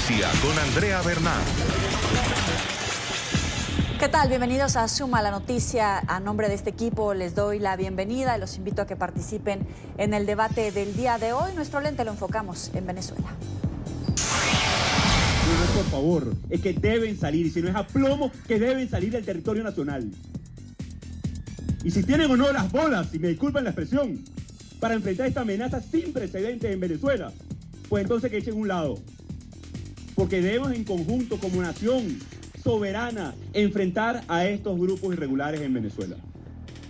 noticia con Andrea Bernal. ¿Qué tal? Bienvenidos a Suma la Noticia. A nombre de este equipo les doy la bienvenida y los invito a que participen en el debate del día de hoy. Nuestro lente lo enfocamos en Venezuela. No es por favor, es que deben salir, y si no es a plomo, que deben salir del territorio nacional. Y si tienen o no las bolas, si me disculpan la expresión, para enfrentar esta amenaza sin precedentes en Venezuela, pues entonces que echen un lado. Porque debemos en conjunto, como nación soberana, enfrentar a estos grupos irregulares en Venezuela.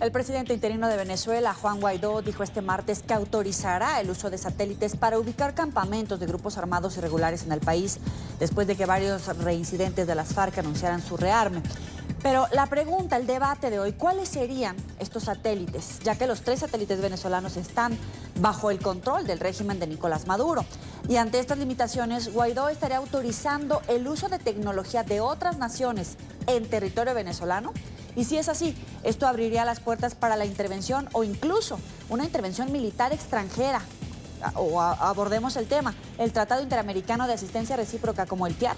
El presidente interino de Venezuela, Juan Guaidó, dijo este martes que autorizará el uso de satélites para ubicar campamentos de grupos armados irregulares en el país, después de que varios reincidentes de las FARC anunciaran su rearme. Pero la pregunta, el debate de hoy, ¿cuáles serían estos satélites? Ya que los 3 satélites venezolanos están bajo el control del régimen de Nicolás Maduro. Y ante estas limitaciones, Guaidó estaría autorizando el uso de tecnología de otras naciones en territorio venezolano. Y si es así, esto abriría las puertas para la intervención o incluso una intervención militar extranjera. O abordemos el tema, el Tratado Interamericano de Asistencia Recíproca como el TIAR.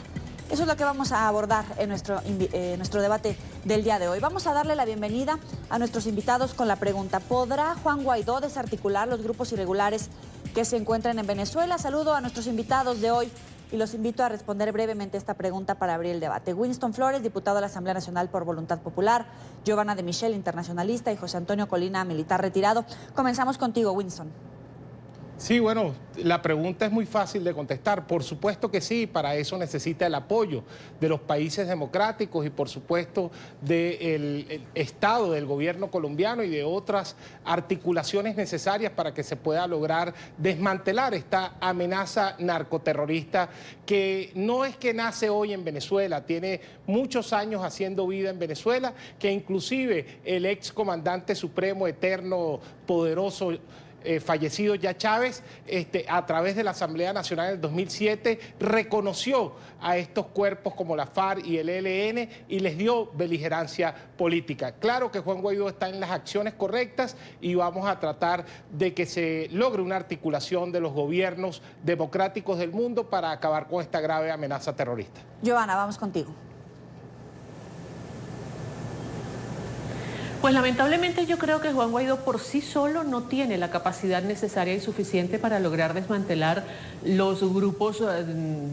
Eso es lo que vamos a abordar en nuestro debate del día de hoy. Vamos a darle la bienvenida a nuestros invitados con la pregunta: ¿podrá Juan Guaidó desarticular los grupos irregulares que se encuentran en Venezuela? Saludo a nuestros invitados de hoy y los invito a responder brevemente esta pregunta para abrir el debate. Winston Flores, diputado de la Asamblea Nacional por Voluntad Popular; Giovanna de Michel, internacionalista; y José Antonio Colina, militar retirado. Comenzamos contigo, Winston. Sí, bueno, la pregunta es muy fácil de contestar. Por supuesto que sí, para eso necesita el apoyo de los países democráticos y por supuesto del Estado, del gobierno colombiano y de otras articulaciones necesarias para que se pueda lograr desmantelar esta amenaza narcoterrorista que no es que nace hoy en Venezuela, tiene muchos años haciendo vida en Venezuela, que inclusive el ex comandante supremo eterno, poderoso, fallecido ya Chávez, a través de la Asamblea Nacional del 2007, reconoció a estos cuerpos como la FARC y el ELN y les dio beligerancia política. Claro que Juan Guaidó está en las acciones correctas y vamos a tratar de que se logre una articulación de los gobiernos democráticos del mundo para acabar con esta grave amenaza terrorista. Giovanna, vamos contigo. Pues lamentablemente yo creo que Juan Guaidó por sí solo no tiene la capacidad necesaria y suficiente para lograr desmantelar los grupos,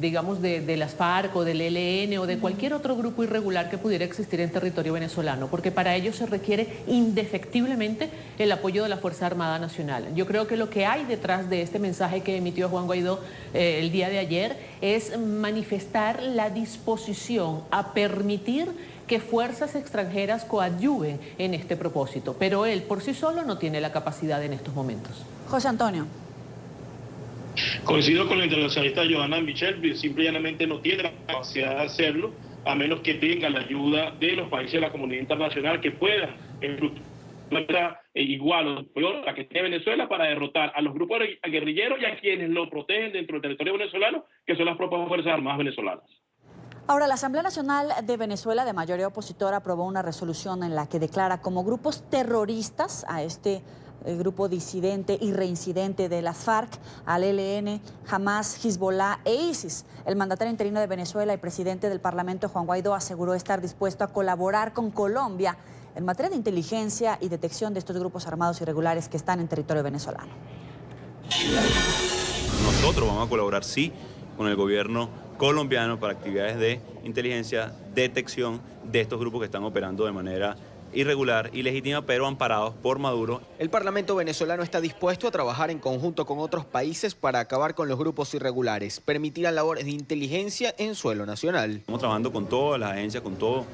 digamos, de las FARC o del ELN o de cualquier otro grupo irregular que pudiera existir en territorio venezolano, porque para ello se requiere indefectiblemente el apoyo de la Fuerza Armada Nacional. Yo creo que lo que hay detrás de este mensaje que emitió Juan Guaidó el día de ayer es manifestar la disposición a permitir que fuerzas extranjeras coadyuven en este propósito, pero él por sí solo no tiene la capacidad en estos momentos. José Antonio. Coincido con la internacionalista Giovanna Michel, simple y llanamente no tiene la capacidad de hacerlo, a menos que tenga la ayuda de los países de la comunidad internacional que puedan igual o peor a la que tiene Venezuela para derrotar a los grupos guerrilleros y a quienes lo protegen dentro del territorio venezolano, que son las propias Fuerzas Armadas venezolanas. Ahora, la Asamblea Nacional de Venezuela, de mayoría opositora, aprobó una resolución en la que declara como grupos terroristas a este grupo disidente y reincidente de las FARC, al ELN, Hamas, Hezbollah e ISIS. El mandatario interino de Venezuela y presidente del Parlamento, Juan Guaidó, aseguró estar dispuesto a colaborar con Colombia en materia de inteligencia y detección de estos grupos armados irregulares que están en territorio venezolano. Nosotros vamos a colaborar, sí, con el gobierno colombiano para actividades de inteligencia, detección de estos grupos que están operando de manera irregular, ilegítima, pero amparados por Maduro. El Parlamento venezolano está dispuesto a trabajar en conjunto con otros países para acabar con los grupos irregulares, permitirán labores de inteligencia en suelo nacional. Estamos trabajando con todas las agencias, con todo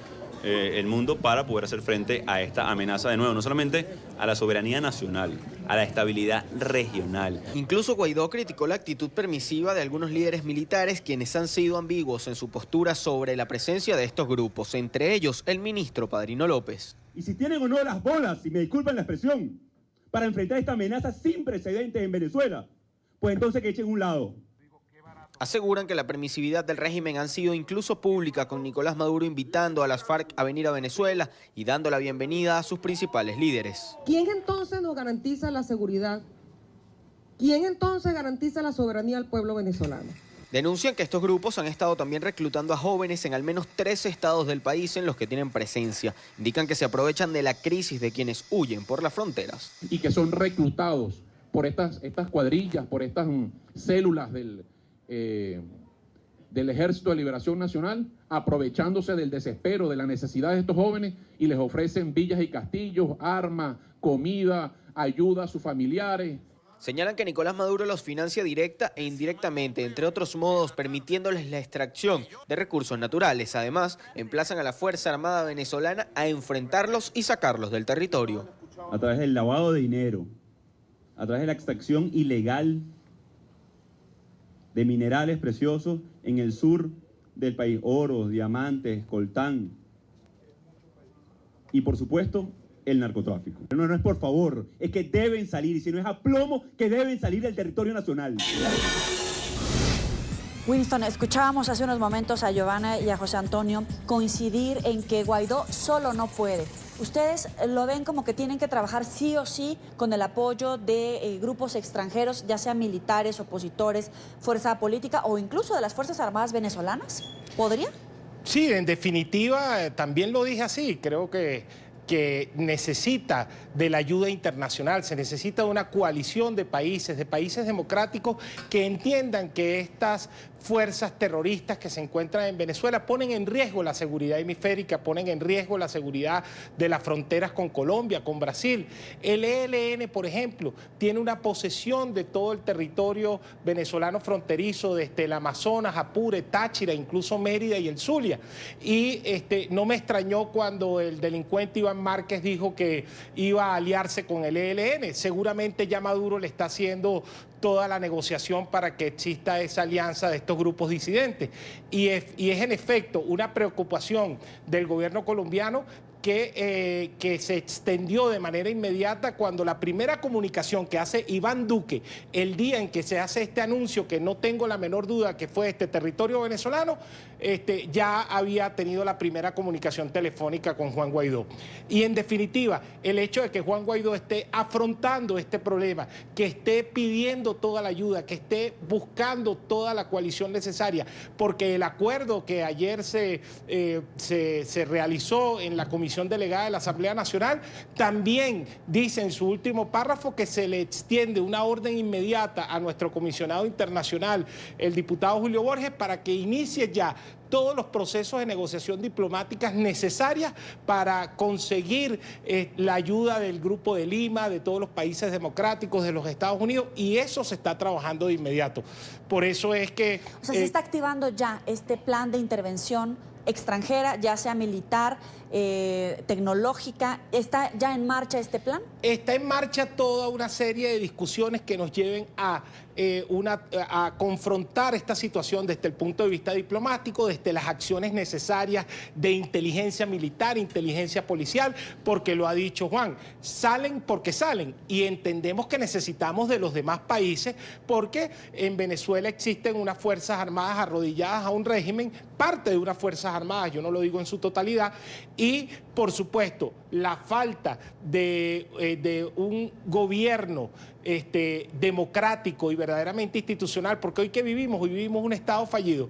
el mundo para poder hacer frente a esta amenaza de nuevo, no solamente a la soberanía nacional, a la estabilidad regional. Incluso Guaidó criticó la actitud permisiva de algunos líderes militares quienes han sido ambiguos en su postura sobre la presencia de estos grupos, entre ellos el ministro Padrino López. Y si tienen o no las bolas, si me disculpan la expresión, para enfrentar esta amenaza sin precedentes en Venezuela, pues entonces que echen un lado. Aseguran que la permisividad del régimen ha sido incluso pública, con Nicolás Maduro invitando a las FARC a venir a Venezuela y dando la bienvenida a sus principales líderes. ¿Quién entonces nos garantiza la seguridad? ¿Quién entonces garantiza la soberanía al pueblo venezolano? Denuncian que estos grupos han estado también reclutando a jóvenes en al menos 13 estados del país en los que tienen presencia. Indican que se aprovechan de la crisis de quienes huyen por las fronteras. Y que son reclutados por estas cuadrillas, por estas células del Ejército de Liberación Nacional, aprovechándose del desespero, de la necesidad de estos jóvenes, y les ofrecen villas y castillos, armas, comida, ayuda a sus familiares. Señalan que Nicolás Maduro los financia directa e indirectamente, entre otros modos, permitiéndoles la extracción de recursos naturales. Además, emplazan a la Fuerza Armada venezolana a enfrentarlos y sacarlos del territorio. A través del lavado de dinero, a través de la extracción ilegal de minerales preciosos en el sur del país, oro, diamantes, coltán y por supuesto el narcotráfico. No es por favor, es que deben salir, y si no es a plomo, que deben salir del territorio nacional. Winston, escuchábamos hace unos momentos a Giovanna y a José Antonio coincidir en que Guaidó solo no puede. ¿Ustedes lo ven como que tienen que trabajar sí o sí con el apoyo de grupos extranjeros, ya sean militares, opositores, fuerza política o incluso de las Fuerzas Armadas venezolanas? ¿Podría? Sí, en definitiva, también lo dije así. Creo que necesita de la ayuda internacional, se necesita de una coalición de países democráticos que entiendan que estas fuerzas terroristas que se encuentran en Venezuela ponen en riesgo la seguridad hemisférica, ponen en riesgo la seguridad de las fronteras con Colombia, con Brasil. El ELN, por ejemplo, tiene una posesión de todo el territorio venezolano fronterizo, desde el Amazonas, Apure, Táchira, incluso Mérida y el Zulia. Y no me extrañó cuando el delincuente Iván Márquez dijo que iba a aliarse con el ELN. Seguramente ya Maduro le está haciendo toda la negociación para que exista esa alianza de estos grupos disidentes. Y es en efecto una preocupación del gobierno colombiano que se extendió de manera inmediata cuando la primera comunicación que hace Iván Duque, el día en que se hace este anuncio, que no tengo la menor duda que fue territorio venezolano, ya había tenido la primera comunicación telefónica con Juan Guaidó. Y en definitiva, el hecho de que Juan Guaidó esté afrontando este problema, que esté pidiendo toda la ayuda, que esté buscando toda la coalición necesaria, porque el acuerdo que ayer se realizó en la Comisión Delegada de la Asamblea Nacional también dice en su último párrafo que se le extiende una orden inmediata a nuestro comisionado internacional, el diputado Julio Borges, para que inicie ya todos los procesos de negociación diplomáticas necesarias para conseguir la ayuda del Grupo de Lima, de todos los países democráticos, de los Estados Unidos, y eso se está trabajando de inmediato. Por eso es que... O sea, se está activando ya este plan de intervención extranjera, ya sea militar, tecnológica. ¿Está ya en marcha este plan? Está en marcha toda una serie de discusiones que nos lleven a confrontar esta situación desde el punto de vista diplomático, desde las acciones necesarias de inteligencia militar, inteligencia policial, porque lo ha dicho Juan, salen porque salen, y entendemos que necesitamos de los demás países porque en Venezuela existen unas Fuerzas Armadas arrodilladas a un régimen, parte de unas Fuerzas Armadas, yo no lo digo en su totalidad, y por supuesto la falta de un gobierno democrático y verdaderamente institucional, porque hoy que vivimos un Estado fallido.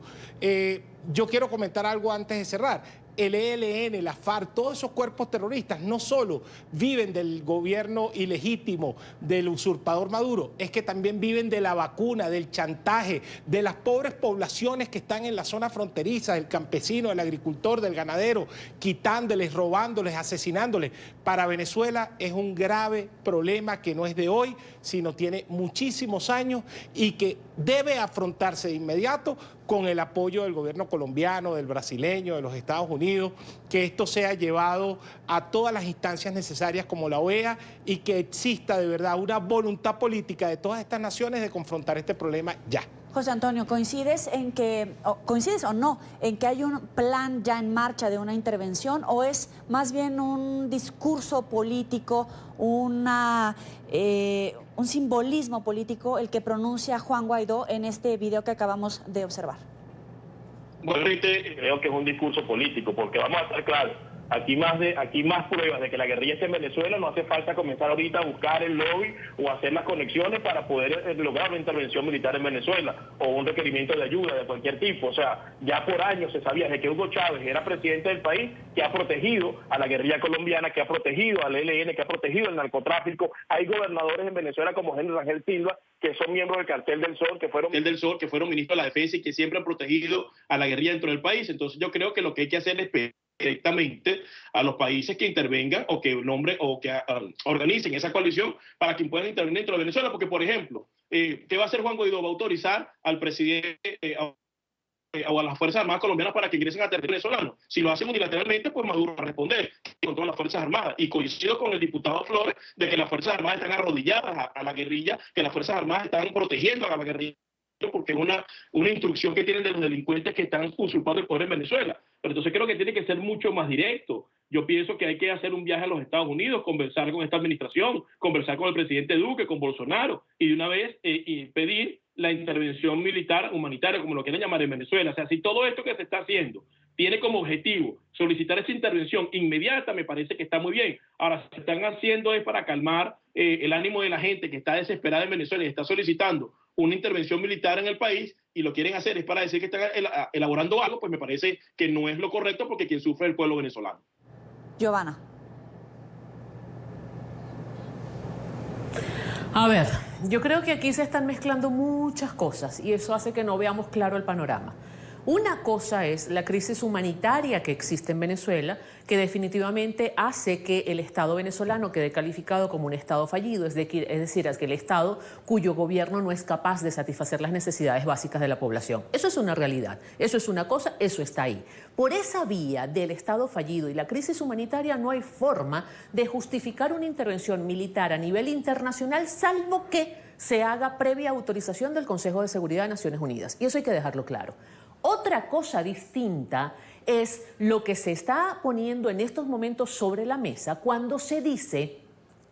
Yo quiero comentar algo antes de cerrar. El ELN, la FARC, todos esos cuerpos terroristas no solo viven del gobierno ilegítimo del usurpador Maduro, es que también viven de la vacuna, del chantaje, de las pobres poblaciones que están en la zona fronteriza, del campesino, del agricultor, del ganadero, quitándoles, robándoles, asesinándoles. Para Venezuela es un grave problema que no es de hoy, sino tiene muchísimos años y que debe afrontarse de inmediato con el apoyo del gobierno colombiano, del brasileño, de los Estados Unidos, que esto sea llevado a todas las instancias necesarias como la OEA y que exista de verdad una voluntad política de todas estas naciones de confrontar este problema ya. José Antonio, ¿coincides o no en que hay un plan ya en marcha de una intervención, o es más bien un discurso político, un simbolismo político el que pronuncia Juan Guaidó en este video que acabamos de observar? Bueno, creo que es un discurso político, porque vamos a estar claros, Aquí más pruebas de que la guerrilla está en Venezuela. No hace falta comenzar ahorita a buscar el lobby o hacer las conexiones para poder lograr una intervención militar en Venezuela o un requerimiento de ayuda de cualquier tipo. O sea, ya por años se sabía desde que Hugo Chávez era presidente del país que ha protegido a la guerrilla colombiana, que ha protegido al ELN, que ha protegido el narcotráfico. Hay gobernadores en Venezuela como Henry Rangel Silva, que son miembros del Cartel del Sol, que fueron ministros de la Defensa y que siempre han protegido a la guerrilla dentro del país. Entonces yo creo que lo que hay que hacer es directamente a los países que intervengan o que nombren o que organicen esa coalición para que puedan intervenir dentro de Venezuela, porque por ejemplo, ¿qué va a hacer Juan Guaidó? Va a autorizar al presidente o a las Fuerzas Armadas colombianas para que ingresen a territorio venezolano. Si lo hacen unilateralmente, pues Maduro va a responder con todas las Fuerzas Armadas. Y coincido con el diputado Flores de que las Fuerzas Armadas están arrodilladas a la guerrilla, que las Fuerzas Armadas están protegiendo a la guerrilla, porque es una instrucción que tienen de los delincuentes que están usurpando el poder en Venezuela. Pero entonces creo que tiene que ser mucho más directo. Yo pienso que hay que hacer un viaje a los Estados Unidos, conversar con esta administración, conversar con el presidente Duque, con Bolsonaro, y de una vez y pedir la intervención militar humanitaria, como lo quieren llamar en Venezuela. O sea, si todo esto que se está haciendo tiene como objetivo solicitar esa intervención inmediata, me parece que está muy bien. Ahora, si se están haciendo es para calmar el ánimo de la gente que está desesperada en Venezuela y está solicitando una intervención militar en el país, y lo quieren hacer es para decir que están elaborando algo, pues me parece que no es lo correcto, porque quien sufre es el pueblo venezolano. Giovanna. A ver, yo creo que aquí se están mezclando muchas cosas y eso hace que no veamos claro el panorama. Una cosa es la crisis humanitaria que existe en Venezuela, que definitivamente hace que el Estado venezolano quede calificado como un Estado fallido, es decir, es que el Estado cuyo gobierno no es capaz de satisfacer las necesidades básicas de la población. Eso es una realidad, eso es una cosa, eso está ahí. Por esa vía del Estado fallido y la crisis humanitaria no hay forma de justificar una intervención militar a nivel internacional, salvo que se haga previa autorización del Consejo de Seguridad de Naciones Unidas. Y eso hay que dejarlo claro. Otra cosa distinta es lo que se está poniendo en estos momentos sobre la mesa cuando se dice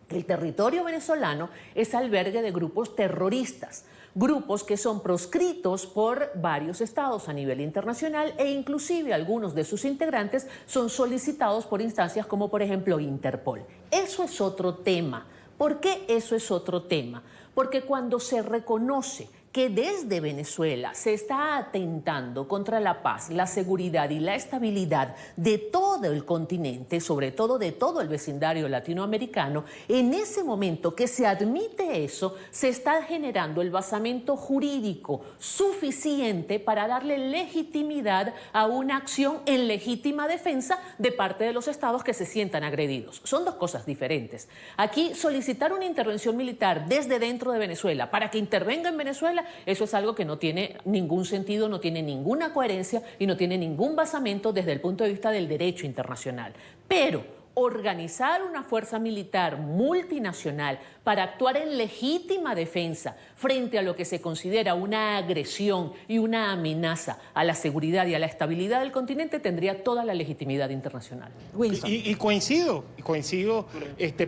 que el territorio venezolano es albergue de grupos terroristas, grupos que son proscritos por varios estados a nivel internacional e inclusive algunos de sus integrantes son solicitados por instancias como por ejemplo Interpol. Eso es otro tema. ¿Por qué eso es otro tema? Porque cuando se reconoce que desde Venezuela se está atentando contra la paz, la seguridad y la estabilidad de todo el continente, sobre todo de todo el vecindario latinoamericano, en ese momento que se admite eso, se está generando el basamento jurídico suficiente para darle legitimidad a una acción en legítima defensa de parte de los estados que se sientan agredidos. Son dos cosas diferentes. Aquí solicitar una intervención militar desde dentro de Venezuela para que intervenga en Venezuela, eso es algo que no tiene ningún sentido, no tiene ninguna coherencia y no tiene ningún basamento desde el punto de vista del derecho internacional. Pero organizar una fuerza militar multinacional para actuar en legítima defensa frente a lo que se considera una agresión y una amenaza a la seguridad y a la estabilidad del continente tendría toda la legitimidad internacional. Winston. Y coincido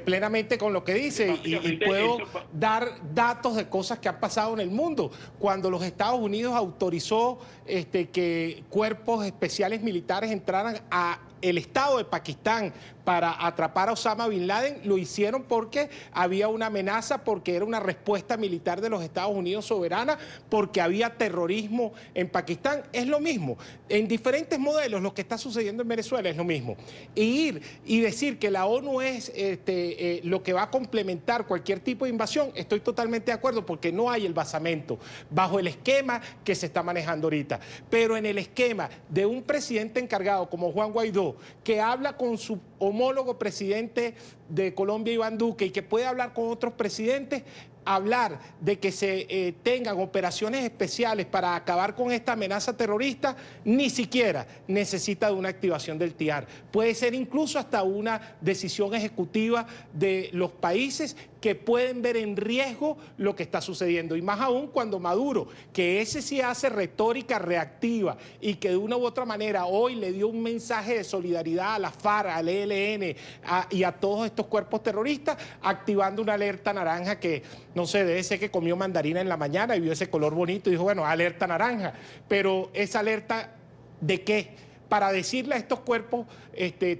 plenamente con lo que dice y puedo dar datos de cosas que han pasado en el mundo. Cuando los Estados Unidos autorizó que cuerpos especiales militares entraran a el Estado de Pakistán para atrapar a Osama Bin Laden, lo hicieron porque había una amenaza, porque era una respuesta militar de los Estados Unidos soberana, porque había terrorismo en Pakistán. Es lo mismo. En diferentes modelos lo que está sucediendo en Venezuela es lo mismo. Ir y decir que la ONU es lo que va a complementar cualquier tipo de invasión, estoy totalmente de acuerdo, porque no hay el basamento bajo el esquema que se está manejando ahorita. Pero en el esquema de un presidente encargado como Juan Guaidó, que habla con su homólogo presidente de Colombia, Iván Duque, y que puede hablar con otros presidentes, hablar de que se tengan operaciones especiales para acabar con esta amenaza terrorista, ni siquiera necesita de una activación del TIAR. Puede ser incluso hasta una decisión ejecutiva de los países que pueden ver en riesgo lo que está sucediendo. Y más aún cuando Maduro, que ese sí hace retórica reactiva y que de una u otra manera hoy le dio un mensaje de solidaridad a la FARC, al ELN y a todos estos cuerpos terroristas, activando una alerta naranja que, no sé, debe ser que comió mandarina en la mañana y vio ese color bonito y dijo, bueno, alerta naranja. Pero esa alerta, ¿de qué? para decirle a estos cuerpos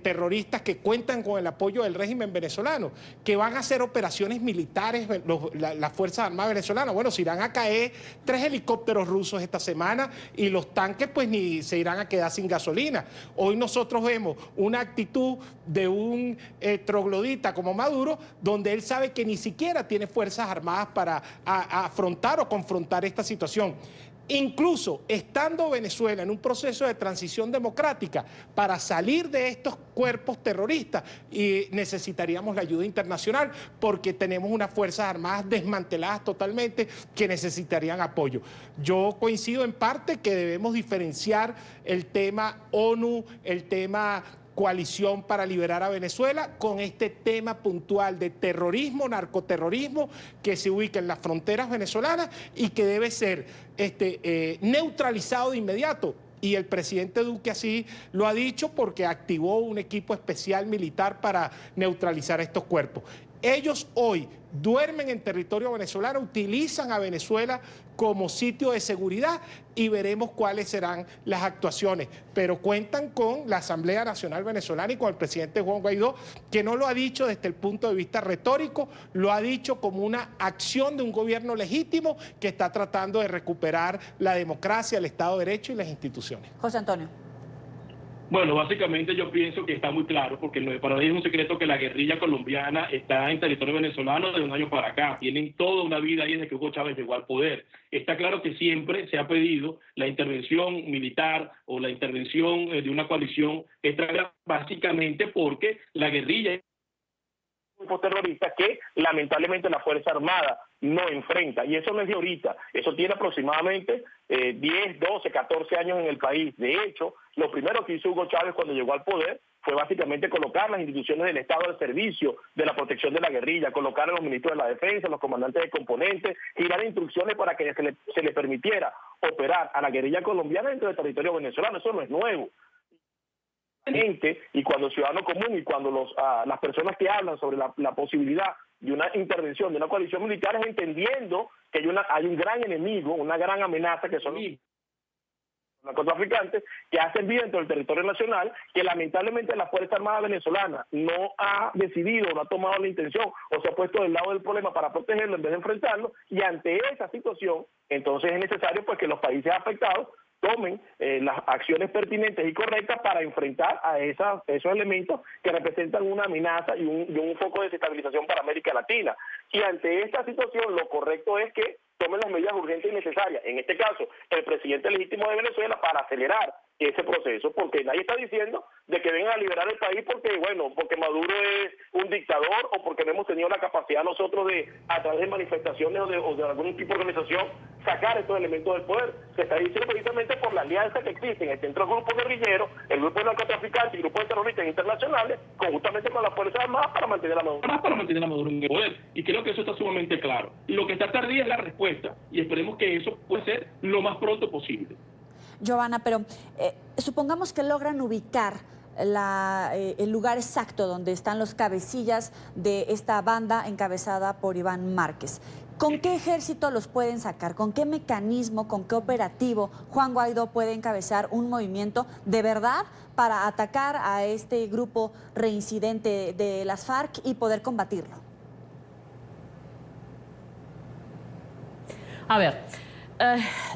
terroristas que cuentan con el apoyo del régimen venezolano, que van a hacer operaciones militares las Fuerzas Armadas venezolanas. Bueno, se irán a caer 3 helicópteros rusos esta semana y los tanques pues ni se irán a quedar sin gasolina. Hoy nosotros vemos una actitud de un troglodita como Maduro, donde él sabe que ni siquiera tiene Fuerzas Armadas para afrontar o confrontar esta situación. Incluso estando Venezuela en un proceso de transición democrática, para salir de estos cuerpos terroristas y necesitaríamos la ayuda internacional porque tenemos unas Fuerzas Armadas desmanteladas totalmente que necesitarían apoyo. Yo coincido en parte que debemos diferenciar el tema ONU, el tema coalición para liberar a Venezuela, con este tema puntual de terrorismo, narcoterrorismo, que se ubica en las fronteras venezolanas y que debe ser neutralizado de inmediato. Y el presidente Duque así lo ha dicho porque activó un equipo especial militar para neutralizar estos cuerpos. Ellos hoy duermen en territorio venezolano, utilizan a Venezuela como sitio de seguridad y veremos cuáles serán las actuaciones. Pero cuentan con la Asamblea Nacional Venezolana y con el presidente Juan Guaidó, que no lo ha dicho desde el punto de vista retórico, lo ha dicho como una acción de un gobierno legítimo que está tratando de recuperar la democracia, el Estado de Derecho y las instituciones. José Antonio. Bueno, básicamente yo pienso que está muy claro, porque para nadie es un secreto que la guerrilla colombiana está en territorio venezolano de un año para acá. Tienen toda una vida ahí desde que Hugo Chávez llegó al poder. Está claro que siempre se ha pedido la intervención militar o la intervención de una coalición extranjera, básicamente porque la guerrilla grupos terroristas que lamentablemente la Fuerza Armada no enfrenta. Y eso no es de ahorita, eso tiene aproximadamente 10, 12, 14 años en el país. De hecho, lo primero que hizo Hugo Chávez cuando llegó al poder fue básicamente colocar las instituciones del Estado al servicio de la protección de la guerrilla, colocar a los ministros de la Defensa, los comandantes de componentes, y dar instrucciones para que se le permitiera operar a la guerrilla colombiana dentro del territorio venezolano. Eso no es nuevo. Y cuando el ciudadano común y cuando las personas que hablan sobre la posibilidad de una intervención, de una coalición militar, es entendiendo que hay un gran enemigo, una gran amenaza que son los narcotraficantes, que hacen vida dentro del territorio nacional, que lamentablemente la Fuerza Armada venezolana no ha decidido, no ha tomado la intención o se ha puesto del lado del problema para protegerlo en vez de enfrentarlo, y ante esa situación, entonces es necesario pues que los países afectados tomen las acciones pertinentes y correctas para enfrentar a esos elementos que representan una amenaza y un foco de desestabilización para América Latina. Y ante esta situación lo correcto es que tomen las medidas urgentes y necesarias, en este caso el presidente legítimo de Venezuela, para acelerar ese proceso, porque nadie está diciendo de que vengan a liberar el país porque Maduro es un dictador o porque no hemos tenido la capacidad nosotros de, a través de manifestaciones o de algún tipo de organización, sacar estos elementos del poder. Se está diciendo precisamente por la alianza que existe entre el grupo guerrillero, el grupo de narcotraficantes y el grupo de terroristas internacionales, conjuntamente con las Fuerzas Armadas para mantener a Maduro en el poder. Y creo que eso está sumamente claro. Lo que está tardía es la respuesta y esperemos que eso pueda ser lo más pronto posible. Giovanna, pero supongamos que logran ubicar el lugar exacto donde están los cabecillas de esta banda encabezada por Iván Márquez. ¿Con qué ejército los pueden sacar? ¿Con qué mecanismo, con qué operativo Juan Guaidó puede encabezar un movimiento de verdad para atacar a este grupo reincidente de las FARC y poder combatirlo? A ver,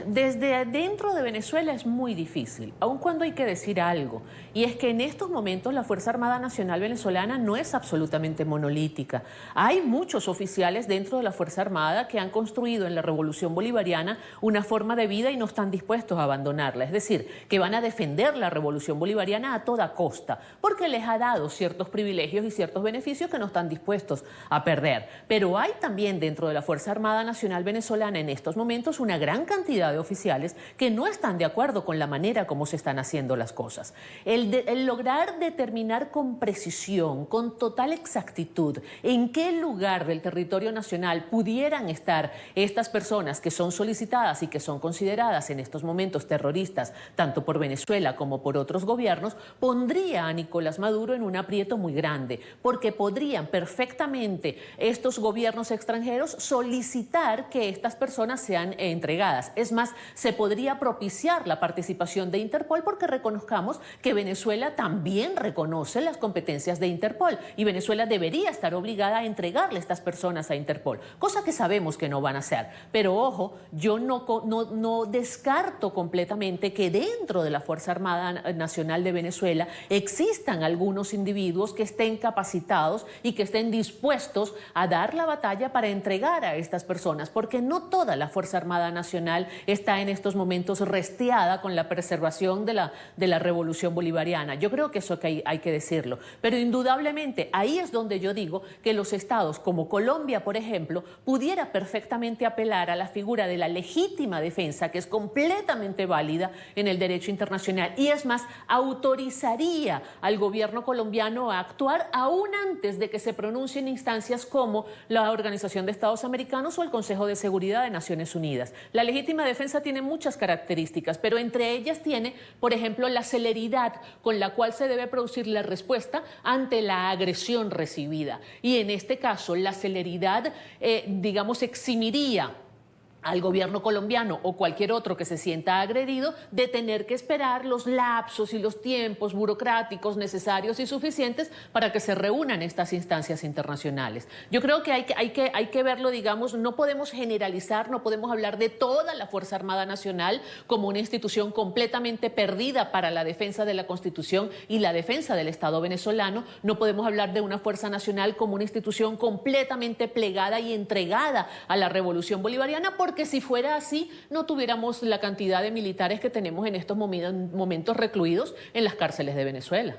desde dentro de Venezuela es muy difícil, aun cuando hay que decir algo, y es que en estos momentos la Fuerza Armada Nacional Venezolana no es absolutamente monolítica. Hay muchos oficiales dentro de la Fuerza Armada que han construido en la Revolución Bolivariana una forma de vida y no están dispuestos a abandonarla, es decir, que van a defender la Revolución Bolivariana a toda costa, porque les ha dado ciertos privilegios y ciertos beneficios que no están dispuestos a perder. Pero hay también dentro de la Fuerza Armada Nacional Venezolana en estos momentos una gran cantidad de oficiales que no están de acuerdo con la manera como se están haciendo las cosas. El lograr determinar con precisión, con total exactitud, en qué lugar del territorio nacional pudieran estar estas personas que son solicitadas y que son consideradas en estos momentos terroristas, tanto por Venezuela como por otros gobiernos, pondría a Nicolás Maduro en un aprieto muy grande, porque podrían perfectamente estos gobiernos extranjeros solicitar que estas personas sean entregadas entregadas. Es más, se podría propiciar la participación de Interpol porque reconozcamos que Venezuela también reconoce las competencias de Interpol y Venezuela debería estar obligada a entregarle a estas personas a Interpol, cosa que sabemos que no van a hacer. Pero ojo, yo no descarto completamente que dentro de la Fuerza Armada Nacional de Venezuela existan algunos individuos que estén capacitados y que estén dispuestos a dar la batalla para entregar a estas personas, porque no toda la Fuerza Armada Nacional está en estos momentos restiada con la preservación de la revolución bolivariana. Yo creo que eso hay que decirlo, pero indudablemente ahí es donde yo digo que los estados como Colombia, por ejemplo, pudiera perfectamente apelar a la figura de la legítima defensa, que es completamente válida en el derecho internacional, y es más, autorizaría al gobierno colombiano a actuar aún antes de que se pronuncien instancias como la Organización de Estados Americanos o el Consejo de Seguridad de Naciones Unidas. La legítima defensa tiene muchas características, pero entre ellas tiene, por ejemplo, la celeridad con la cual se debe producir la respuesta ante la agresión recibida. Y en este caso, la celeridad, digamos, eximiría al gobierno colombiano o cualquier otro que se sienta agredido de tener que esperar los lapsos y los tiempos burocráticos necesarios y suficientes para que se reúnan estas instancias internacionales. Yo creo que hay que verlo, digamos, no podemos generalizar, no podemos hablar de toda la Fuerza Armada Nacional como una institución completamente perdida para la defensa de la Constitución y la defensa del Estado venezolano. No podemos hablar de una Fuerza Nacional como una institución completamente plegada y entregada a la revolución bolivariana, porque si fuera así, no tuviéramos la cantidad de militares que tenemos en estos momentos recluidos en las cárceles de Venezuela.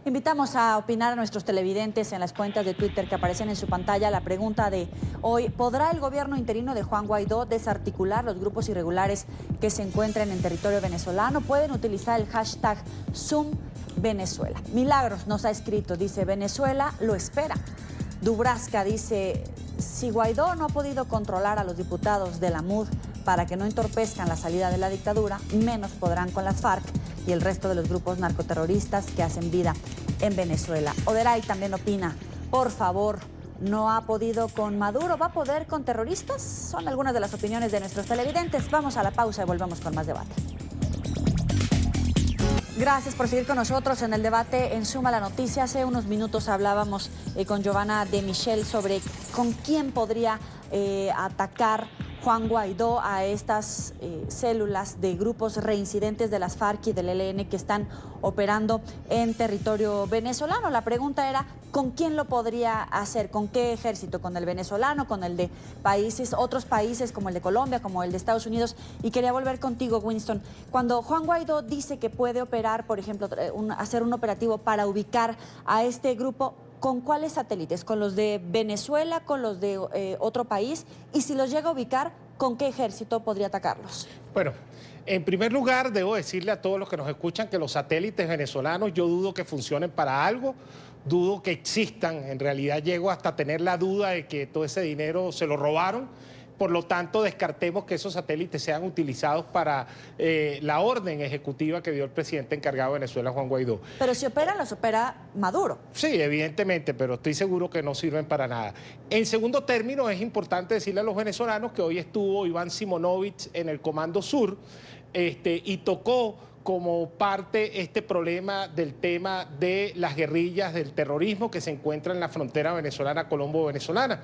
Invitamos a opinar a nuestros televidentes en las cuentas de Twitter que aparecen en su pantalla. La pregunta de hoy: ¿podrá el gobierno interino de Juan Guaidó desarticular los grupos irregulares que se encuentran en territorio venezolano? Pueden utilizar el hashtag #SumVenezuela. Milagros nos ha escrito, dice: Venezuela lo espera. Dubrasca dice: si Guaidó no ha podido controlar a los diputados de la MUD para que no entorpezcan la salida de la dictadura, menos podrán con las FARC y el resto de los grupos narcoterroristas que hacen vida en Venezuela. Oderay también opina: por favor, no ha podido con Maduro, ¿va a poder con terroristas? Son algunas de las opiniones de nuestros televidentes. Vamos a la pausa y volvemos con más debate. Gracias por seguir con nosotros en el debate en Suma la Noticia. Hace unos minutos hablábamos con Giovanna de Michel sobre con quién podría atacar Juan Guaidó a estas células de grupos reincidentes de las FARC y del ELN que están operando en territorio venezolano. La pregunta era: ¿con quién lo podría hacer? ¿Con qué ejército? ¿Con el venezolano? ¿Con el de otros países como el de Colombia, como el de Estados Unidos? Y quería volver contigo, Winston. Cuando Juan Guaidó dice que puede operar, por ejemplo, hacer un operativo para ubicar a este grupo, ¿con cuáles satélites? ¿Con los de Venezuela? ¿Con los de otro país? Y si los llega a ubicar, ¿con qué ejército podría atacarlos? Bueno, en primer lugar, debo decirle a todos los que nos escuchan que los satélites venezolanos yo dudo que funcionen para algo, dudo que existan. En realidad llego hasta tener la duda de que todo ese dinero se lo robaron. Por lo tanto, descartemos que esos satélites sean utilizados para la orden ejecutiva que dio el presidente encargado de Venezuela, Juan Guaidó. Pero si operan, los opera Maduro. Sí, evidentemente, pero estoy seguro que no sirven para nada. En segundo término, es importante decirle a los venezolanos que hoy estuvo Iván Simonovich en el Comando Sur y tocó como parte este problema del tema de las guerrillas del terrorismo que se encuentra en la frontera venezolana, colombo-venezolana.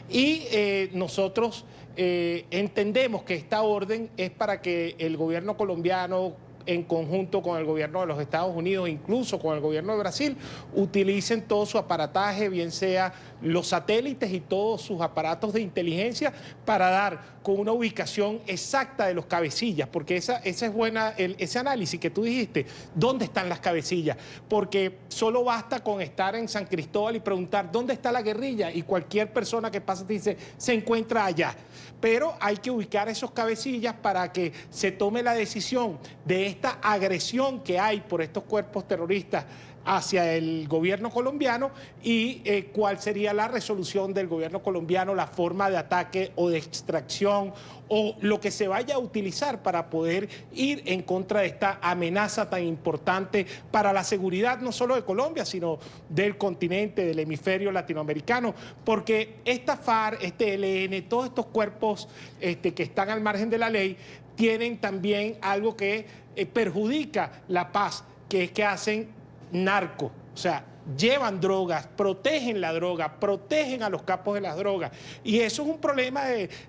Y nosotros entendemos que esta orden es para que el gobierno colombiano, en conjunto con el gobierno de los Estados Unidos, incluso con el gobierno de Brasil, utilicen todo su aparataje, bien sea los satélites y todos sus aparatos de inteligencia, para dar con una ubicación exacta de los cabecillas, porque esa es buena, ese análisis que tú dijiste, ¿dónde están las cabecillas? Porque solo basta con estar en San Cristóbal y preguntar ¿dónde está la guerrilla? Y cualquier persona que pasa te dice, se encuentra allá. Pero hay que ubicar esos cabecillas para que se tome la decisión de esta agresión que hay por estos cuerpos terroristas hacia el gobierno colombiano y cuál sería la resolución del gobierno colombiano, la forma de ataque o de extracción o lo que se vaya a utilizar para poder ir en contra de esta amenaza tan importante para la seguridad no solo de Colombia, sino del continente, del hemisferio latinoamericano, porque esta FARC, este ELN, todos estos cuerpos que están al margen de la ley, tienen también algo que perjudica la paz, que es que hacen narco, o sea, llevan drogas, protegen la droga, protegen a los capos de las drogas. Y eso es un problema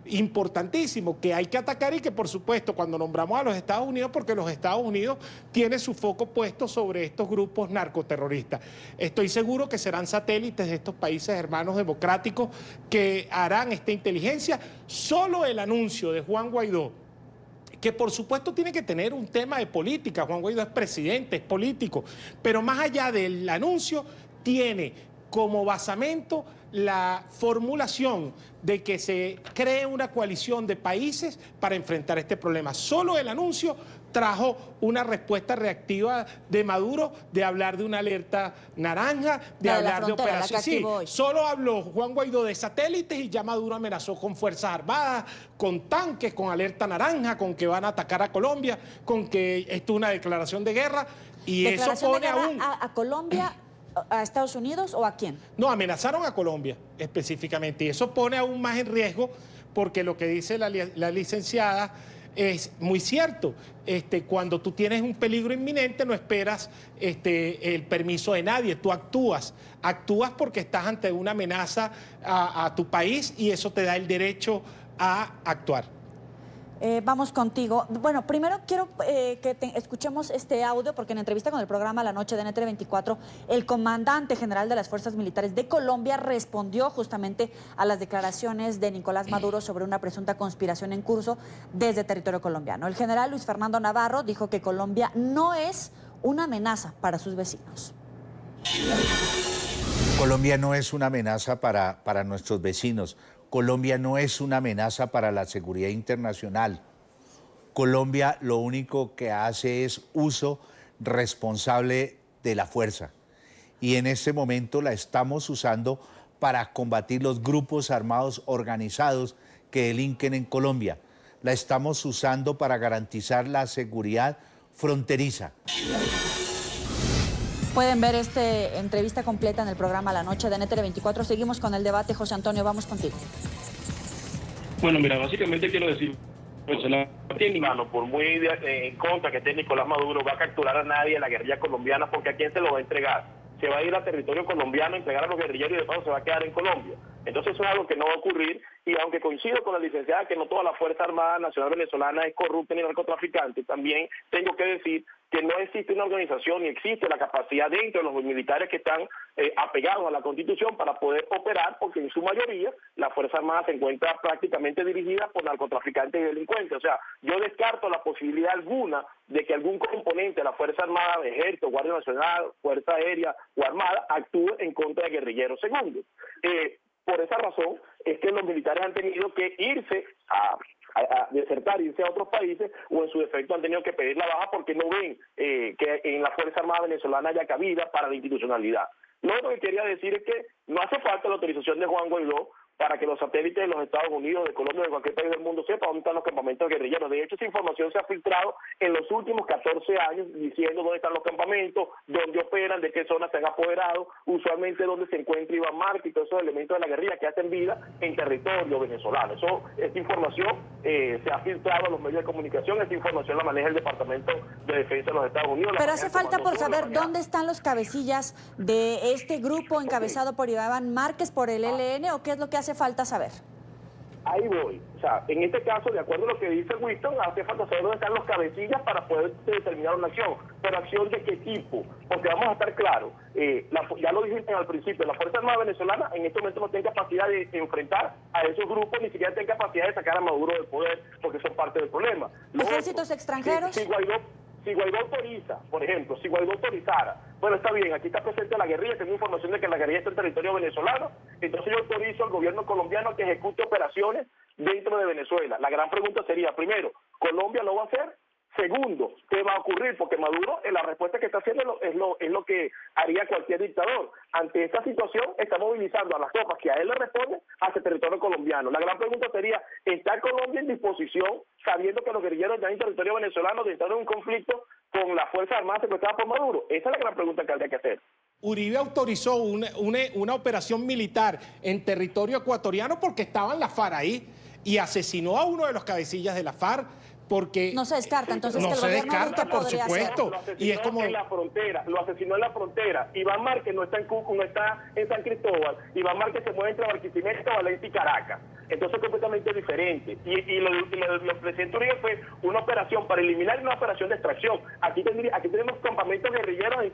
importantísimo que hay que atacar y que, por supuesto, cuando nombramos a los Estados Unidos, porque los Estados Unidos tienen su foco puesto sobre estos grupos narcoterroristas. Estoy seguro que serán satélites de estos países hermanos democráticos que harán esta inteligencia. Solo el anuncio de Juan Guaidó, que por supuesto tiene que tener un tema de política. Juan Guaidó es presidente, es político, pero más allá del anuncio, tiene como basamento la formulación de que se cree una coalición de países para enfrentar este problema. Solo el anuncio trajo una respuesta reactiva de Maduro de hablar de una alerta naranja, de hablar de operación. Sí, solo habló Juan Guaidó de satélites y ya Maduro amenazó con Fuerzas Armadas, con tanques, con alerta naranja, con que van a atacar a Colombia, con que esto es una declaración de guerra. Y eso pone aún... ¿A Colombia, a Estados Unidos o a quién? No, amenazaron a Colombia específicamente. Y eso pone aún más en riesgo porque lo que dice la licenciada es muy cierto. Cuando tú tienes un peligro inminente no esperas el permiso de nadie, tú actúas porque estás ante una amenaza a tu país y eso te da el derecho a actuar. Vamos contigo. Bueno, primero quiero que escuchemos este audio porque en entrevista con el programa La Noche de NTN24, el comandante general de las Fuerzas Militares de Colombia respondió justamente a las declaraciones de Nicolás Maduro sobre una presunta conspiración en curso desde territorio colombiano. El general Luis Fernando Navarro dijo que Colombia no es una amenaza para sus vecinos. Colombia no es una amenaza para nuestros vecinos. Colombia no es una amenaza para la seguridad internacional. Colombia lo único que hace es uso responsable de la fuerza. Y en este momento la estamos usando para combatir los grupos armados organizados que delinquen en Colombia. La estamos usando para garantizar la seguridad fronteriza. Pueden ver esta entrevista completa en el programa La Noche de NTN24. Seguimos con el debate. José Antonio, vamos contigo. Bueno, mira, básicamente quiero decir, pues la tiene mano, por muy en contra que esté Nicolás Maduro, va a capturar a nadie en la guerrilla colombiana, porque ¿a quién se lo va a entregar? Se va a ir a territorio colombiano a entregar a los guerrilleros y de paso se va a quedar en Colombia. Entonces eso es algo que no va a ocurrir, y aunque coincido con la licenciada que no toda la Fuerza Armada Nacional Venezolana es corrupta ni narcotraficante, también tengo que decir que no existe una organización ni existe la capacidad dentro de los militares que están apegados a la Constitución para poder operar, porque en su mayoría la Fuerza Armada se encuentra prácticamente dirigida por narcotraficantes y delincuentes. O sea, yo descarto la posibilidad alguna de que algún componente de la Fuerza Armada, Ejército, Guardia Nacional, Fuerza Aérea o Armada actúe en contra de guerrilleros. Segundo, por esa razón es que los militares han tenido que irse a desertar, irse a otros países, o en su defecto han tenido que pedir la baja porque no ven que en la Fuerza Armada Venezolana haya cabida para la institucionalidad. Lo otro que quería decir es que no hace falta la autorización de Juan Guaidó para que los satélites de los Estados Unidos, de Colombia, de cualquier país del mundo sepan dónde están los campamentos guerrilleros. De hecho, esa información se ha filtrado en los últimos 14 años diciendo dónde están los campamentos, dónde operan, de qué zonas se han apoderado, usualmente dónde se encuentra Iván Márquez y todos esos elementos de la guerrilla que hacen vida en territorio venezolano. Esta información se ha filtrado a los medios de comunicación, esta información la maneja el Departamento de Defensa de los Estados Unidos. Pero hace falta por saber dónde están los cabecillas de este grupo encabezado por Iván Márquez, por el ELN, o qué es lo que hace falta saber. Ahí voy. O sea, en este caso, de acuerdo a lo que dice Winston, hace falta saber dónde están los cabecillas para poder determinar una acción. Pero acción de qué tipo, porque vamos a estar claros, ya lo dije al principio, la Fuerza Armada Venezolana en este momento no tiene capacidad de enfrentar a esos grupos, ni siquiera tiene capacidad de sacar a Maduro del poder, porque son parte del problema. ¿Ejércitos extranjeros? Si Guaidó autoriza, por ejemplo, si Guaidó autorizara, bueno, está bien, aquí está presente la guerrilla, tengo información de que la guerrilla está en territorio venezolano, entonces yo autorizo al gobierno colombiano a que ejecute operaciones dentro de Venezuela. La gran pregunta sería, primero, ¿Colombia lo va a hacer? Segundo, ¿qué va a ocurrir? Porque Maduro, en la respuesta que está haciendo es lo que haría cualquier dictador. Ante esta situación, está movilizando a las tropas que a él le responden hacia el territorio colombiano. La gran pregunta sería, ¿está Colombia en disposición, sabiendo que los guerrilleros ya en territorio venezolano, de entrar en un conflicto con las Fuerzas Armadas secuestradas por Maduro? Esa es la gran pregunta que habría que hacer. Uribe autorizó una operación militar en territorio ecuatoriano porque estaban las FARC ahí y asesinó a uno de los cabecillas de la FARC. Porque no se descarta entonces no que el se gobierno descarta, por supuesto. Y es como en la frontera, lo asesinó en la frontera. Iván Márquez no está en Cuco, no está en San Cristóbal. Iván Márquez se mueve entre Barquisimeto, Valencia y Caracas. Entonces es completamente diferente. Y lo presidente Uribe fue una operación para eliminar y una operación de extracción. Aquí tenemos campamentos guerrilleros en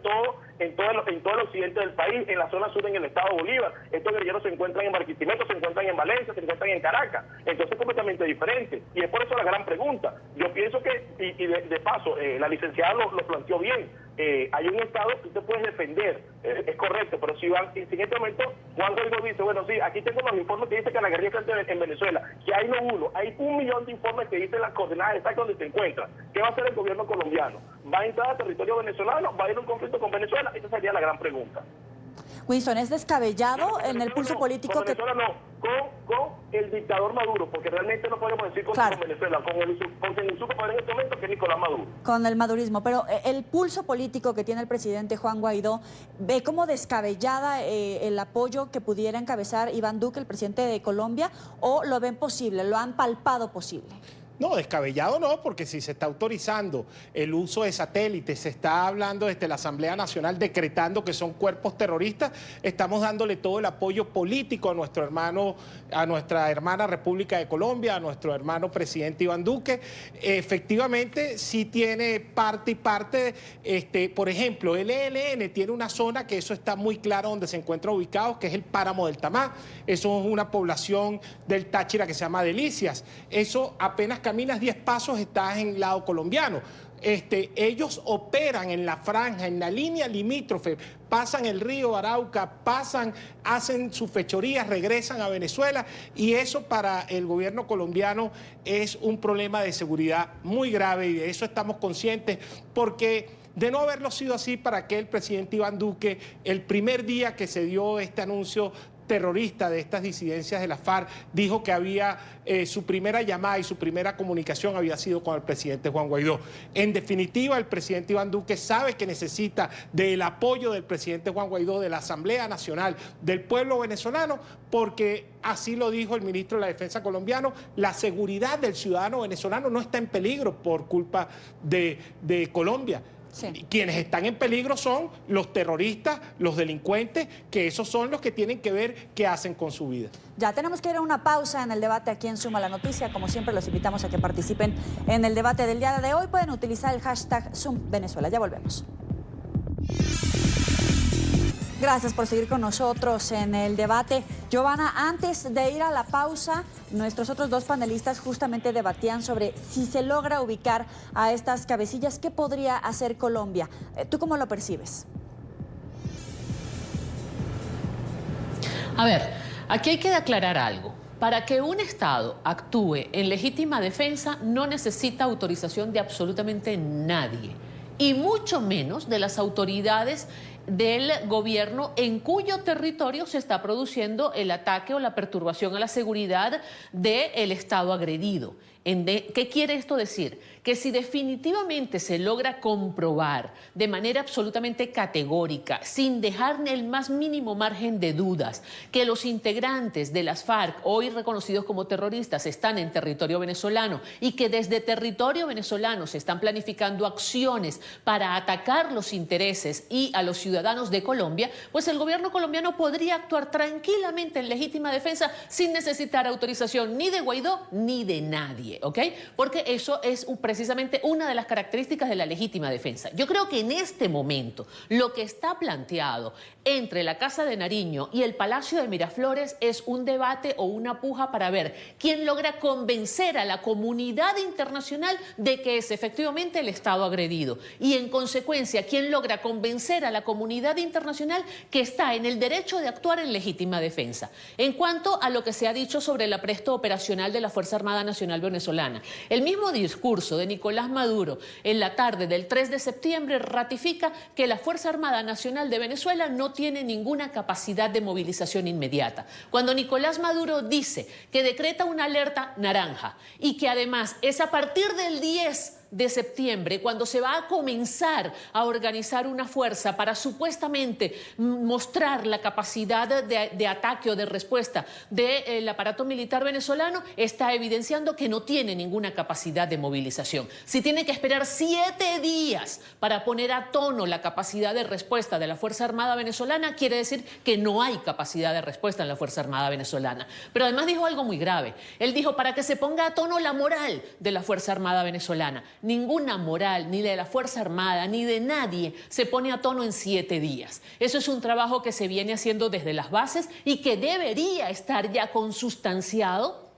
todo el occidente del país, en la zona sur, en el estado de Bolívar. Estos guerrilleros se encuentran en Barquisimeto, se encuentran en Valencia, se encuentran en Caracas. Entonces es completamente diferente. Y es por eso la gran pregunta. Yo pienso que, y de paso, la licenciada lo planteó bien, hay un Estado que tú te puedes defender, es correcto, pero si en este momento Juan Guaidó dice, bueno, sí, aquí tengo los informes que dicen que la guerrilla está en Venezuela, que hay no uno, hay 1 millón de informes que dicen las coordenadas exactas donde se encuentran. ¿Qué va a hacer el gobierno colombiano? ¿Va a entrar a territorio venezolano? ¿Va a ir a un conflicto con Venezuela? Esa sería la gran pregunta. Winston, ¿es descabellado en el pulso político que... Venezuela no, con el dictador Maduro, porque realmente no podemos decir con Venezuela, con el superpoder en este momento, que es Nicolás Maduro. Con el madurismo, pero el pulso político que tiene el presidente Juan Guaidó, ¿ve como descabellada el apoyo que pudiera encabezar Iván Duque, el presidente de Colombia, o lo ven posible, lo han palpado posible? No, descabellado no, porque si se está autorizando el uso de satélites, se está hablando desde la Asamblea Nacional decretando que son cuerpos terroristas, estamos dándole todo el apoyo político a nuestro hermano, a nuestra hermana República de Colombia, a nuestro hermano presidente Iván Duque. Efectivamente, sí tiene parte y parte, por ejemplo, el ELN tiene una zona que eso está muy claro donde se encuentra ubicado, que es el Páramo del Tamá. Eso es una población del Táchira que se llama Delicias. Eso apenas caminas 10 pasos, estás en el lado colombiano. Ellos operan en la franja, en la línea limítrofe, pasan el río Arauca, hacen sus fechorías, regresan a Venezuela, y eso para el gobierno colombiano es un problema de seguridad muy grave, y de eso estamos conscientes, porque de no haberlo sido así, ¿para qué el presidente Iván Duque, el primer día que se dio este anuncio terrorista de estas disidencias de la FARC, dijo que había su primera llamada y su primera comunicación había sido con el presidente Juan Guaidó? En definitiva, el presidente Iván Duque sabe que necesita del apoyo del presidente Juan Guaidó, de la Asamblea Nacional, del pueblo venezolano, porque así lo dijo el ministro de la Defensa colombiano, la seguridad del ciudadano venezolano no está en peligro por culpa de Colombia. Sí. Quienes están en peligro son los terroristas, los delincuentes, que esos son los que tienen que ver qué hacen con su vida. Ya tenemos que ir a una pausa en el debate aquí en Suma la Noticia. Como siempre, los invitamos a que participen en el debate del día de hoy. Pueden utilizar el hashtag #SumVenezuela. Ya volvemos. Gracias por seguir con nosotros en el debate. Giovanna, antes de ir a la pausa, nuestros otros dos panelistas justamente debatían sobre si se logra ubicar a estas cabecillas, ¿qué podría hacer Colombia? ¿Tú cómo lo percibes? A ver, aquí hay que aclarar algo. Para que un Estado actúe en legítima defensa no necesita autorización de absolutamente nadie, y mucho menos de las autoridades del gobierno en cuyo territorio se está produciendo el ataque o la perturbación a la seguridad del Estado agredido. ¿Qué quiere esto decir? Que si definitivamente se logra comprobar de manera absolutamente categórica, sin dejar el más mínimo margen de dudas, que los integrantes de las FARC, hoy reconocidos como terroristas, están en territorio venezolano y que desde territorio venezolano se están planificando acciones para atacar los intereses y a los ciudadanos de Colombia, pues el gobierno colombiano podría actuar tranquilamente en legítima defensa sin necesitar autorización ni de Guaidó ni de nadie. ¿Ok? Porque eso es precisamente una de las características de la legítima defensa. Yo creo que en este momento lo que está planteado entre la Casa de Nariño y el Palacio de Miraflores es un debate o una puja para ver quién logra convencer a la comunidad internacional de que es efectivamente el Estado agredido, y en consecuencia quién logra convencer a la comunidad internacional que está en el derecho de actuar en legítima defensa. En cuanto a lo que se ha dicho sobre el apresto operacional de la Fuerza Armada Nacional Venezolana, venezolana. El mismo discurso de Nicolás Maduro en la tarde del 3 de septiembre ratifica que la Fuerza Armada Nacional de Venezuela no tiene ninguna capacidad de movilización inmediata. Cuando Nicolás Maduro dice que decreta una alerta naranja y que además es a partir del 10 de septiembre, cuando se va a comenzar a organizar una fuerza para supuestamente mostrar la capacidad de ataque o de respuesta del aparato militar venezolano, está evidenciando que no tiene ninguna capacidad de movilización. Si tiene que esperar 7 días para poner a tono la capacidad de respuesta de la Fuerza Armada venezolana, quiere decir que no hay capacidad de respuesta en la Fuerza Armada venezolana. Pero además dijo algo muy grave. Él dijo, para que se ponga a tono la moral de la Fuerza Armada venezolana. Ninguna moral, ni de la Fuerza Armada, ni de nadie, se pone a tono en 7 días. Eso es un trabajo que se viene haciendo desde las bases y que debería estar ya consustanciado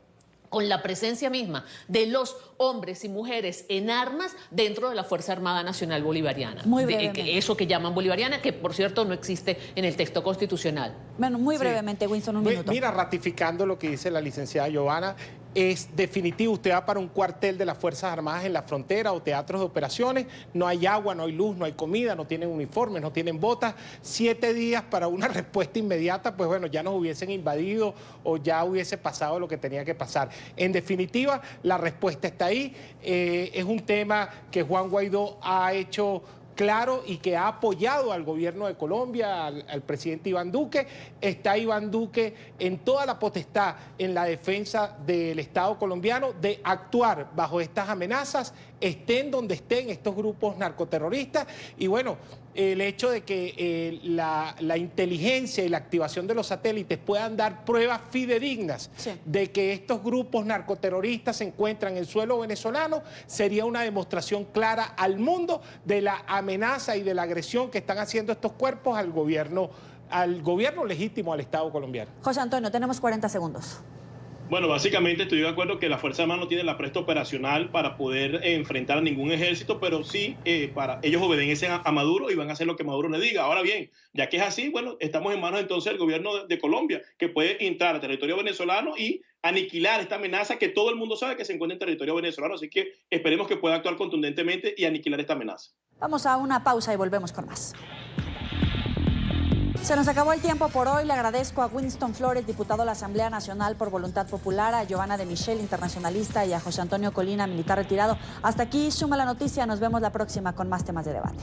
con la presencia misma de los hombres y mujeres en armas dentro de la Fuerza Armada Nacional Bolivariana. Muy brevemente. Eso que llaman bolivariana, que por cierto no existe en el texto constitucional. Bueno, muy brevemente, Winston, un minuto. Mira, ratificando lo que dice la licenciada Giovanna, es definitivo. Usted va para un cuartel de las Fuerzas Armadas en la frontera o teatros de operaciones, no hay agua, no hay luz, no hay comida, no tienen uniformes, no tienen botas. 7 días para una respuesta inmediata, pues bueno, ya nos hubiesen invadido o ya hubiese pasado lo que tenía que pasar. En definitiva, la respuesta está ahí. Es un tema que Juan Guaidó ha hecho claro y que ha apoyado al gobierno de Colombia, al presidente Iván Duque. Está Iván Duque en toda la potestad en la defensa del Estado colombiano de actuar bajo estas amenazas, estén donde estén estos grupos narcoterroristas. Y bueno, el hecho de que la inteligencia y la activación de los satélites puedan dar pruebas fidedignas de que estos grupos narcoterroristas se encuentran en el suelo venezolano sería una demostración clara al mundo de la amenaza y de la agresión que están haciendo estos cuerpos al gobierno legítimo, al Estado colombiano. José Antonio, tenemos 40 segundos. Bueno, básicamente estoy de acuerdo que la Fuerza Armada no tiene la presta operacional para poder enfrentar a ningún ejército, pero sí ellos obedecen a Maduro y van a hacer lo que Maduro le diga. Ahora bien, ya que es así, bueno, estamos en manos entonces del gobierno de Colombia, que puede entrar a territorio venezolano y aniquilar esta amenaza que todo el mundo sabe que se encuentra en territorio venezolano. Así que esperemos que pueda actuar contundentemente y aniquilar esta amenaza. Vamos a una pausa y volvemos con más. Se nos acabó el tiempo por hoy. Le agradezco a Winston Flores, diputado de la Asamblea Nacional por Voluntad Popular, a Giovanna de Michel, internacionalista, y a José Antonio Colina, militar retirado. Hasta aquí Suma la Noticia. Nos vemos la próxima con más temas de debate.